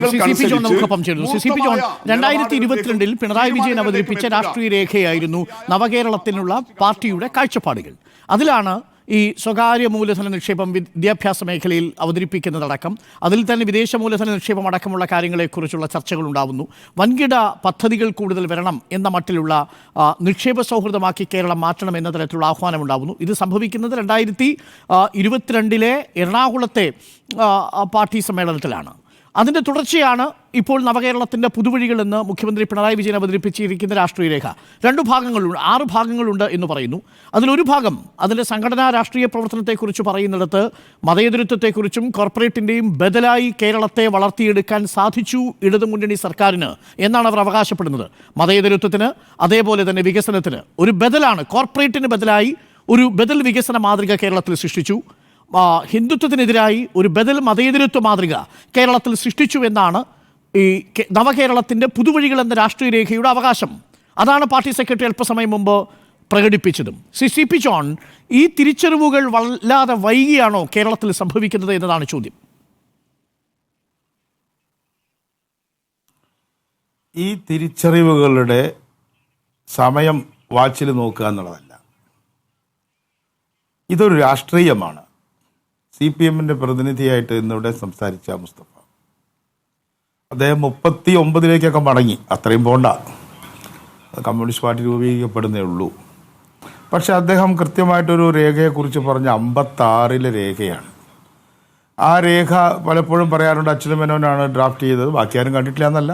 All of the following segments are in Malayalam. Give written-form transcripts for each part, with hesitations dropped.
നമുക്കൊപ്പം ചേരുന്നു. C P John, 2022 Pinarayi Vijayan അവതരിപ്പിച്ച രാഷ്ട്രീയ രേഖയായിരുന്നു നവകേരളത്തിനുള്ള പാർട്ടിയുടെ കാഴ്ചപ്പാടുകൾ. അതിലാണ് ഈ സ്വകാര്യ മൂലധന നിക്ഷേപം വിദ്യാഭ്യാസ മേഖലയിൽ അവതരിപ്പിക്കുന്നതടക്കം, അതിൽ തന്നെ വിദേശ മൂലധന നിക്ഷേപം അടക്കമുള്ള കാര്യങ്ങളെക്കുറിച്ചുള്ള ചർച്ചകൾ ഉണ്ടാവുന്നു. വൻകിട പദ്ധതികൾ കൂടുതൽ വരണം എന്ന മട്ടിലുള്ള നിക്ഷേപ സൗഹൃദമാക്കി കേരളം മാറ്റണം എന്ന തരത്തിലുള്ള ആഹ്വാനം ഉണ്ടാവുന്നു. ഇത് സംഭവിക്കുന്നത് 2022 എറണാകുളത്തെ പാർട്ടി സമ്മേളനത്തിലാണ്. അതിൻ്റെ തുടർച്ചയാണ് ഇപ്പോൾ നവകേരളത്തിൻ്റെ പുതുവഴികളെന്ന് മുഖ്യമന്ത്രി പിണറായി വിജയൻ അവതരിപ്പിച്ചിരിക്കുന്ന രാഷ്ട്രീയ രേഖ. 2 ഭാഗങ്ങളുണ്ട്, 6 ഭാഗങ്ങളുണ്ട് എന്ന് പറയുന്നു. അതിലൊരു ഭാഗം അതിൻ്റെ സംഘടനാ രാഷ്ട്രീയ പ്രവർത്തനത്തെക്കുറിച്ച് പറയുന്നിടത്ത് മതേതരത്വത്തെക്കുറിച്ചും കോർപ്പറേറ്റിൻ്റെയും ബദലായി കേരളത്തെ വളർത്തിയെടുക്കാൻ സാധിച്ചു ഇടതുമുന്നണി സർക്കാരിന് എന്നാണ് അവർ അവകാശപ്പെടുന്നത്. മതേതരത്വത്തിന് അതേപോലെ തന്നെ വികസനത്തിന് ഒരു ബദലാണ്, കോർപ്പറേറ്റിന് ബദലായി ഒരു ബദൽ വികസന മാതൃക കേരളത്തിൽ സൃഷ്ടിച്ചു. ഹിന്ദുത്വത്തിനെതിരായി ഒരു ബദൽ മതേതരത്വ മാതൃക കേരളത്തിൽ സൃഷ്ടിച്ചു എന്നാണ് ഈ നവകേരളത്തിൻ്റെ പുതുവഴികൾ എന്ന രാഷ്ട്രീയ രേഖയുടെ അവകാശം. അതാണ് പാർട്ടി സെക്രട്ടറി അല്പസമയം മുമ്പ് പ്രകടിപ്പിച്ചതും. സി പി ജോൺ, ഈ തിരിച്ചറിവുകൾ വല്ലാതെ വൈകിയാണോ കേരളത്തിൽ സംഭവിക്കുന്നത് എന്നതാണ് ചോദ്യം. ഈ തിരിച്ചറിവുകളുടെ സമയം വാച്ചിൽ നോക്കുക എന്നുള്ളതല്ല, ഇതൊരു രാഷ്ട്രീയമാണ്. CPM-ന്റെ പ്രതിനിധിയായിട്ട് ഇന്നിവിടെ സംസാരിച്ച മുസ്തഫ, അദ്ദേഹം 39-ലേക്കൊക്കെ മടങ്ങി. അത്രയും പോണ്ട, കമ്മ്യൂണിസ്റ്റ് പാർട്ടി രൂപീകരിക്കപ്പെടുന്നേ ഉള്ളൂ. പക്ഷെ അദ്ദേഹം കൃത്യമായിട്ടൊരു രേഖയെക്കുറിച്ച് പറഞ്ഞ 56-ലെ രേഖയാണ്. ആ രേഖ പലപ്പോഴും പറയാറുണ്ട് അച്യുതമേനോനാണ് ഡ്രാഫ്റ്റ് ചെയ്തത്, ബാക്കി ആരും കണ്ടിട്ടില്ല എന്നല്ല.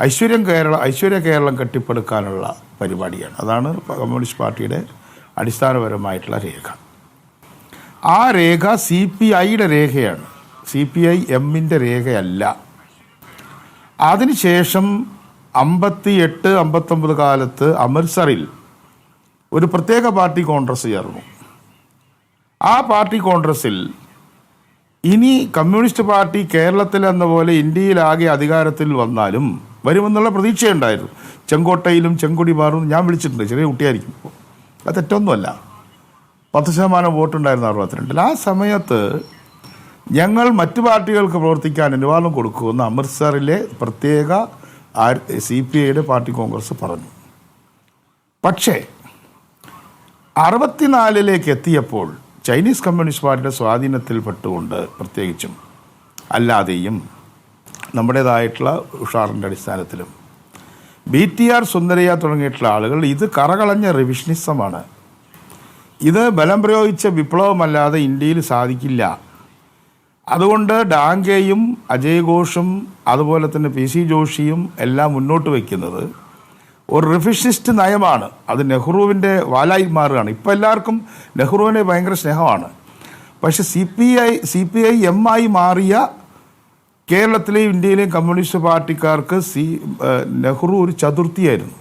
ഐശ്വര്യ കേരളം കെട്ടിപ്പടുക്കാനുള്ള പരിപാടിയാണ്. അതാണ് കമ്മ്യൂണിസ്റ്റ് പാർട്ടിയുടെ അടിസ്ഥാനപരമായിട്ടുള്ള രേഖ. ആ രേഖ CPI-യുടെ രേഖയാണ്, CPI-M-ന്റെ രേഖയല്ല. അതിനുശേഷം 58-59 കാലത്ത് അമൃത്സറിൽ ഒരു പ്രത്യേക പാർട്ടി കോൺഗ്രസ് ചേർന്നു. ആ പാർട്ടി കോൺഗ്രസിൽ ഇനി കമ്മ്യൂണിസ്റ്റ് പാർട്ടി കേരളത്തിൽ എന്ന പോലെ ഇന്ത്യയിലാകെ അധികാരത്തിൽ വന്നാലും വരുമെന്നുള്ള പ്രതീക്ഷയുണ്ടായിരുന്നു. ചെങ്കോട്ടയിലും ചെങ്കൊടി മാറും ഞാൻ വിളിച്ചിട്ടുണ്ട്, ചെറിയ കുട്ടിയായിരിക്കും, അത് തെറ്റൊന്നുമല്ല. 10% വോട്ടുണ്ടായിരുന്നു 62-ൽ. ആ സമയത്ത് ഞങ്ങൾ മറ്റു പാർട്ടികൾക്ക് പ്രവർത്തിക്കാൻ അനുവാദം കൊടുക്കുമെന്ന് അമൃത്സറിലെ പ്രത്യേക CPI-യുടെ പാർട്ടി കോൺഗ്രസ് പറഞ്ഞു. പക്ഷേ 64-ലേക്ക് എത്തിയപ്പോൾ ചൈനീസ് കമ്മ്യൂണിസ്റ്റ് പാർട്ടിയുടെ സ്വാധീനത്തിൽപ്പെട്ടുകൊണ്ട്, പ്രത്യേകിച്ചും അല്ലാതെയും നമ്മുടേതായിട്ടുള്ള ഉഷാറിൻ്റെ അടിസ്ഥാനത്തിലും BTR സുന്ദരയ്യ തുടങ്ങിയിട്ടുള്ള ആളുകൾ ഇത് കറകളഞ്ഞ റിവിഷനിസമാണ്, ഇത് ബലം പ്രയോഗിച്ച വിപ്ലവമല്ലാതെ ഇന്ത്യയിൽ സാധിക്കില്ല, അതുകൊണ്ട് ഡാങ്കെയും അജയ് ഘോഷും അതുപോലെ തന്നെ PC ജോഷിയും എല്ലാം മുന്നോട്ട് വയ്ക്കുന്നത് ഒരു റിവിഷനിസ്റ്റ് നയമാണ്. അത് നെഹ്റുവിൻ്റെ വാലായി മാറുകയാണ്. ഇപ്പോൾ എല്ലാവർക്കും നെഹ്റുവിനെ ഭയങ്കര സ്നേഹമാണ്. പക്ഷെ CPI-M ആയി മാറിയ കേരളത്തിലെയും ഇന്ത്യയിലെയും കമ്മ്യൂണിസ്റ്റ് പാർട്ടിക്കാർക്ക് നെഹ്റു ഒരു ചതുർത്ഥിയായിരുന്നു.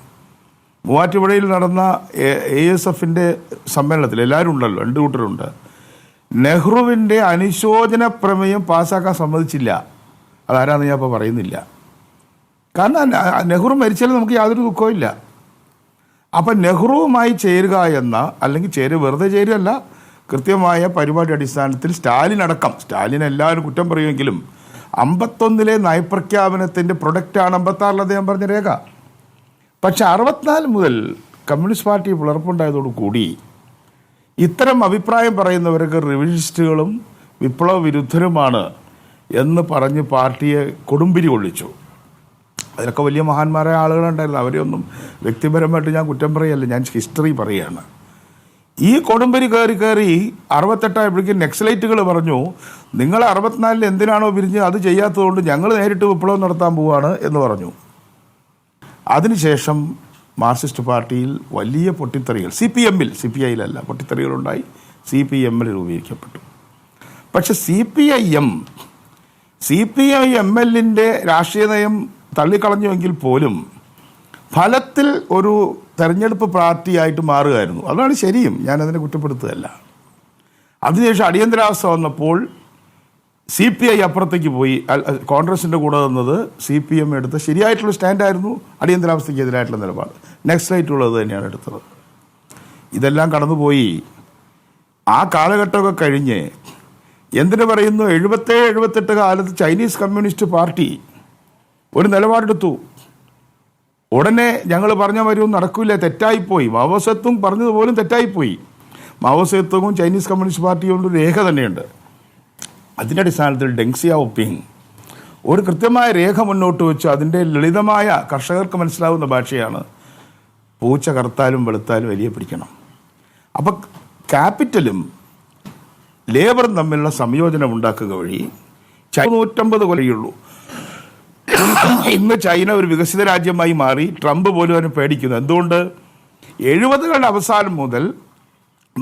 മൂവാറ്റുപുഴയിൽ നടന്ന ASF-ന്റെ സമ്മേളനത്തിൽ എല്ലാവരും ഉണ്ടല്ലോ, 2 കൂട്ടരുണ്ട്. നെഹ്റുവിൻ്റെ അനുശോചന പ്രമേയം പാസ്സാക്കാൻ സമ്മതിച്ചില്ല. അതാരാന്ന് ഞാൻ ഇപ്പോൾ പറയുന്നില്ല, കാരണം നെഹ്റു മരിച്ചാലും നമുക്ക് യാതൊരു ദുഃഖവും ഇല്ല. അപ്പം നെഹ്റുവുമായി ചേരുക എന്ന, അല്ലെങ്കിൽ വെറുതെ ചേരുകയല്ല, കൃത്യമായ പരിപാടി അടിസ്ഥാനത്തിൽ സ്റ്റാലിൻ എല്ലാവരും കുറ്റം പറയുമെങ്കിലും 51-ലെ നയപ്രഖ്യാപനത്തിൻ്റെ പ്രൊഡക്റ്റാണ് 56-ൽ അദ്ദേഹം പറഞ്ഞ രേഖ. പക്ഷെ 64 മുതൽ കമ്മ്യൂണിസ്റ്റ് പാർട്ടി പിളർപ്പുണ്ടായതോടുകൂടി ഇത്തരം അഭിപ്രായം പറയുന്നവർക്ക് റിവിഷനിസ്റ്റുകളും വിപ്ലവ വിരുദ്ധരുമാണ് എന്ന് പറഞ്ഞ് പാർട്ടിയെ കൊടുമ്പിരി കൊള്ളിച്ചു. അതിലൊക്കെ വലിയ മഹാന്മാരായ ആളുകളുണ്ടായിരുന്നു. അവരെയൊന്നും വ്യക്തിപരമായിട്ട് ഞാൻ കുറ്റം പറയല്ല, ഞാൻ ഹിസ്റ്ററി പറയുകയാണ്. ഈ കൊടുമ്പിരി കയറി 68 നെക്സലൈറ്റുകൾ പറഞ്ഞു, നിങ്ങൾ 64-ൽ എന്തിനാണോ പിരിഞ്ഞ് അത് ചെയ്യാത്തതുകൊണ്ട് ഞങ്ങൾ നേരിട്ട് വിപ്ലവം നടത്താൻ പോവുകയാണ് എന്ന് പറഞ്ഞു. അതിനുശേഷം മാർക്സിസ്റ്റ് പാർട്ടിയിൽ വലിയ പൊട്ടിത്തെറികൾ, CPI-ലല്ല പൊട്ടിത്തെറികളുണ്ടായി. CPI-M രൂപീകരിക്കപ്പെട്ടു. പക്ഷെ CPI-ML-ന്റെ രാഷ്ട്രീയ നയം തള്ളിക്കളഞ്ഞുവെങ്കിൽ പോലും ഫലത്തിൽ ഒരു തെരഞ്ഞെടുപ്പ് പാർട്ടിയായിട്ട് മാറുകയായിരുന്നു. അതാണ് ശരിയും, ഞാനതിനെ കുറ്റപ്പെടുത്തുകയല്ല. അതിനുശേഷം അടിയന്തരാവസ്ഥ വന്നപ്പോൾ CPI അപ്പുറത്തേക്ക് പോയി, കോൺഗ്രസിൻ്റെ കൂടെ നിന്നത് CPM എടുത്ത ശരിയായിട്ടുള്ള സ്റ്റാൻഡായിരുന്നു, അടിയന്തരാവസ്ഥയ്ക്ക് എതിരായിട്ടുള്ള നിലപാട്. നെക്സലൈറ്റുള്ളത് തന്നെയാണ് എടുത്തത്. ഇതെല്ലാം കടന്നുപോയി. ആ കാലഘട്ടമൊക്കെ കഴിഞ്ഞ് എന്തിനു പറയുന്നു, 77-78 കാലത്ത് ചൈനീസ് കമ്മ്യൂണിസ്റ്റ് പാർട്ടി ഒരു നിലപാടെടുത്തു. ഉടനെ ഞങ്ങൾ പറഞ്ഞ വരും നടക്കില്ല, തെറ്റായിപ്പോയി. മാവോസത്തും പറഞ്ഞതുപോലും തെറ്റായിപ്പോയി. മാവോസത്തും ചൈനീസ് കമ്മ്യൂണിസ്റ്റ് പാർട്ടിയും കൊണ്ട് രേഖ തന്നെയുണ്ട്. അതിൻ്റെ അടിസ്ഥാനത്തിൽ ഡെങ് സിയാവോപിങ് ഒരു കൃത്യമായ രേഖ മുന്നോട്ട് വെച്ച് അതിൻ്റെ ലളിതമായ കർഷകർക്ക് മനസ്സിലാവുന്ന ഭാഷയാണ് പൂച്ച കറുത്താലും വെളുത്താലും വലിയ പിടിക്കണം. അപ്പം ക്യാപിറ്റലും ലേബറും തമ്മിലുള്ള സംയോജനം ഉണ്ടാക്കുക വഴി 150 കൊല്ലയുള്ളൂ. ഇന്ന് ചൈന ഒരു വികസിത രാജ്യമായി മാറി. ട്രംപ് പോലും അതിന് പേടിക്കുന്നു. എന്തുകൊണ്ട്? 70കളുടെ അവസാനം മുതൽ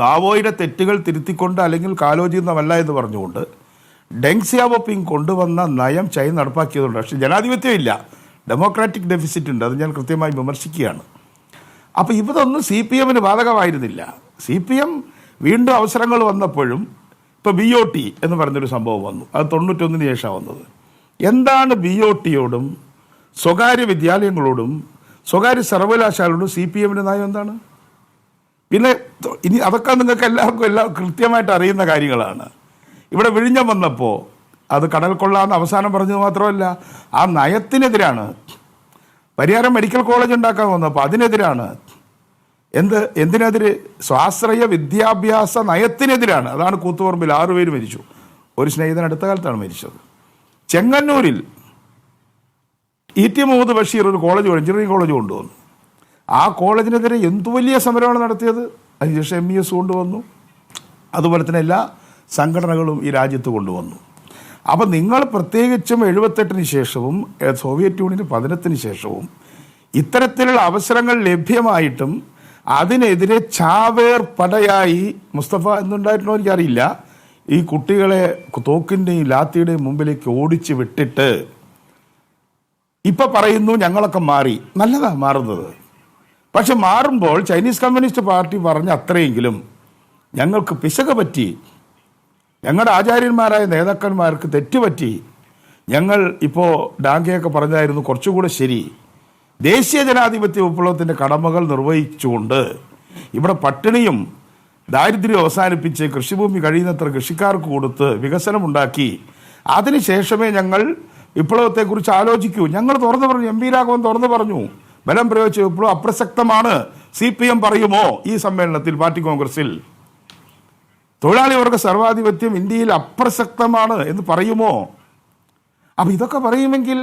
മാവോയുടെ തെറ്റുകൾ തിരുത്തിക്കൊണ്ട് അല്ലെങ്കിൽ കാലോചിതമല്ല എന്ന് പറഞ്ഞുകൊണ്ട് ഡെങ് സിയാവോപിങ് കൊണ്ടുവന്ന നയം ചൈന നടപ്പാക്കിയതുകൊണ്ട്. പക്ഷേ ജനാധിപത്യം ഇല്ല, ഡെമോക്രാറ്റിക് ഡെഫിസിറ്റ് ഉണ്ട്. അത് ഞാൻ കൃത്യമായി വിമർശിക്കുകയാണ്. അപ്പോൾ ഇതൊന്നും CPM ബാധകമായിരുന്നില്ല. CPM വീണ്ടും അവസരങ്ങൾ വന്നപ്പോഴും ഇപ്പോൾ BOT എന്ന് പറഞ്ഞൊരു സംഭവം വന്നു. അത് 91 ശേഷമാണ് വന്നത്. എന്താണ് BOTയോടും സ്വകാര്യ വിദ്യാലയങ്ങളോടും സ്വകാര്യ സർവകലാശാലയോടും CPM നയം എന്താണ്? പിന്നെ ഇനി അതൊക്കെ നിങ്ങൾക്ക് എല്ലാവർക്കും കൃത്യമായിട്ട് അറിയുന്ന കാര്യങ്ങളാണ്. ഇവിടെ വിഴിഞ്ഞം വന്നപ്പോൾ അത് കടൽ കൊള്ളാന്ന് അവസാനം പറഞ്ഞത് മാത്രമല്ല, ആ നയത്തിനെതിരാണ്. പരിയാരം മെഡിക്കൽ കോളേജ് ഉണ്ടാക്കാൻ വന്നപ്പോൾ അതിനെതിരാണ്. എന്തിനെതിരെ? സ്വാശ്രയ വിദ്യാഭ്യാസ നയത്തിനെതിരാണ്. അതാണ് കൂത്തുപറമ്പിൽ 6 പേര് മരിച്ചു. ഒരു സ്നേഹിതൻ അടുത്ത കാലത്താണ് മരിച്ചത്. ചെങ്ങന്നൂരിൽ ET മുഹമ്മദ് ബഷീർ ഒരു കോളേജ്, എഞ്ചിനീയറിംഗ് കോളേജ് കൊണ്ടുവന്നു. ആ കോളേജിനെതിരെ എന്തു വലിയ സമരമാണ് നടത്തിയത്. അതിനുശേഷം MES കൊണ്ടുവന്നു. അതുപോലെ തന്നെ എല്ലാ സംഘടനകളും ഈ രാജ്യത്ത് കൊണ്ടുവന്നു. അപ്പം നിങ്ങൾ പ്രത്യേകിച്ചും 78 ശേഷവും സോവിയറ്റ് യൂണിയൻ പതനത്തിന് ശേഷവും ഇത്തരത്തിലുള്ള അവസരങ്ങൾ ലഭ്യമായിട്ടും അതിനെതിരെ ചാവേർ പടയായി മുസ്തഫ എന്നുണ്ടായിട്ടുണ്ടോ എനിക്കറിയില്ല, ഈ കുട്ടികളെ തോക്കിൻ്റെയും ലാത്തിയുടെയും മുമ്പിലേക്ക് ഓടിച്ച് വിട്ടിട്ട് ഇപ്പം പറയുന്നു ഞങ്ങളൊക്കെ മാറി. നല്ലതാ മാറുന്നത്. പക്ഷെ മാറുമ്പോൾ ചൈനീസ് കമ്മ്യൂണിസ്റ്റ് പാർട്ടി പറഞ്ഞ അത്രയെങ്കിലും ഞങ്ങൾക്ക് പിശക് പറ്റി, ഞങ്ങളുടെ ആചാര്യന്മാരായ നേതാക്കന്മാർക്ക് തെറ്റുപറ്റി, ഞങ്ങൾ ഇപ്പോൾ ഡാങ്കയൊക്കെ പറഞ്ഞായിരുന്നു കുറച്ചുകൂടെ ശരി, ദേശീയ ജനാധിപത്യ വിപ്ലവത്തിൻ്റെ കടമകൾ നിർവഹിച്ചുകൊണ്ട് ഇവിടെ പട്ടിണിയും ദാരിദ്ര്യം അവസാനിപ്പിച്ച് കൃഷിഭൂമി കഴിയുന്നത്ര കൃഷിക്കാർക്ക് കൊടുത്ത് വികസനമുണ്ടാക്കി അതിനുശേഷമേ ഞങ്ങൾ വിപ്ലവത്തെക്കുറിച്ച് ആലോചിക്കൂ. ഞങ്ങൾ തുറന്നു പറഞ്ഞു. MP രാഘവൻ തുറന്നു പറഞ്ഞു, ബലം പ്രയോഗിച്ച വിപ്ലവം അപ്രസക്തമാണ്. CPM പറയുമോ ഈ സമ്മേളനത്തിൽ, പാർട്ടി കോൺഗ്രസിൽ? തൊഴിലാളി വർഗ സർവാധിപത്യം ഇന്ത്യയിൽ അപ്രസക്തമാണ് എന്ന് പറയുമോ? അപ്പം ഇതൊക്കെ പറയുമെങ്കിൽ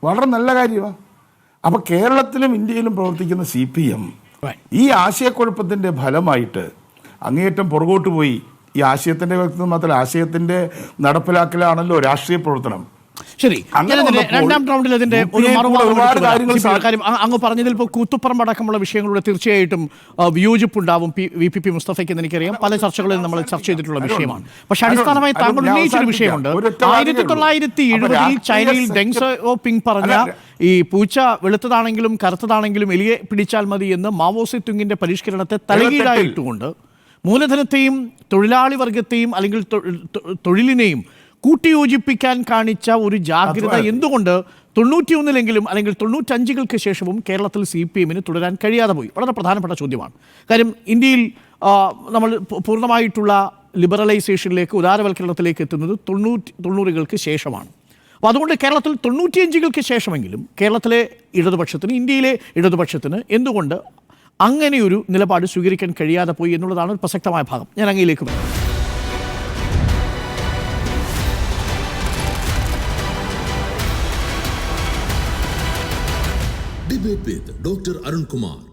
വളരെ നല്ല കാര്യമാണ്. അപ്പോൾ കേരളത്തിലും ഇന്ത്യയിലും പ്രവർത്തിക്കുന്ന CPM ഈ ആശയക്കുഴപ്പത്തിൻ്റെ ഫലമായിട്ട് അങ്ങേയറ്റം പുറകോട്ട് പോയി. ഈ ആശയത്തിൻ്റെ മാത്രമല്ല, ആശയത്തിൻ്റെ നടപ്പിലാക്കലാണല്ലോ രാഷ്ട്രീയ പ്രവർത്തനം. ശരി, രണ്ടാം റൗണ്ടിൽ അതിന്റെ ഒരു കാര്യം അങ്ങ് പറഞ്ഞതിൽ ഇപ്പോൾ കൂത്തുപറമ്പ് അടക്കമുള്ള വിഷയങ്ങളുടെ തീർച്ചയായിട്ടും വിയോജിപ്പുണ്ടാവും VPP മുസ്തഫയ്ക്ക് എന്ന് എനിക്കറിയാം. പല ചർച്ചകളിൽ നമ്മൾ ചർച്ച ചെയ്തിട്ടുള്ള വിഷയമാണ്. പക്ഷെ അടിസ്ഥാനമായി താങ്കൾ ഉന്നയിച്ചൊരു വിഷയമുണ്ട്. 1970 ചൈനയിൽ ഡെങ് സിയാവോപിങ് പറഞ്ഞ ഈ പൂച്ച വെളുത്തതാണെങ്കിലും കറുത്തതാണെങ്കിലും എലിയെ പിടിച്ചാൽ മതി എന്ന് മാവോസെ തുങ്ങിന്റെ പരിഷ്കരണത്തെ തലകീഴായിട്ടുകൊണ്ട് മൂലധനത്തെയും തൊഴിലാളി വർഗത്തെയും അല്ലെങ്കിൽ തൊഴിലിനെയും കൂട്ടിയോജിപ്പിക്കാൻ കാണിച്ച ഒരു ജാഗ്രത എന്തുകൊണ്ട് 91-ലെങ്കിലും അല്ലെങ്കിൽ 95-കൾക്ക് ശേഷവും കേരളത്തിൽ CPM തുടരാൻ കഴിയാതെ പോയി? വളരെ പ്രധാനപ്പെട്ട ചോദ്യമാണ്. കാര്യം ഇന്ത്യയിൽ നമ്മൾ പൂർണ്ണമായിട്ടുള്ള ലിബറലൈസേഷനിലേക്ക്, ഉദാരവൽക്കരണത്തിലേക്ക് എത്തുന്നത് 90-കൾക്ക് ശേഷമാണ്. അപ്പോൾ അതുകൊണ്ട് കേരളത്തിൽ 95-കൾക്ക് ശേഷമെങ്കിലും കേരളത്തിലെ ഇടതുപക്ഷത്തിന്, ഇന്ത്യയിലെ ഇടതുപക്ഷത്തിന് എന്തുകൊണ്ട് അങ്ങനെയൊരു നിലപാട് സ്വീകരിക്കാൻ കഴിയാതെ പോയി എന്നുള്ളതാണ് ഒരു പ്രസക്തമായ ഭാഗം. ഞാൻ അങ്ങയിലേക്ക് വരാം. Debate with Dr. Arun Kumar.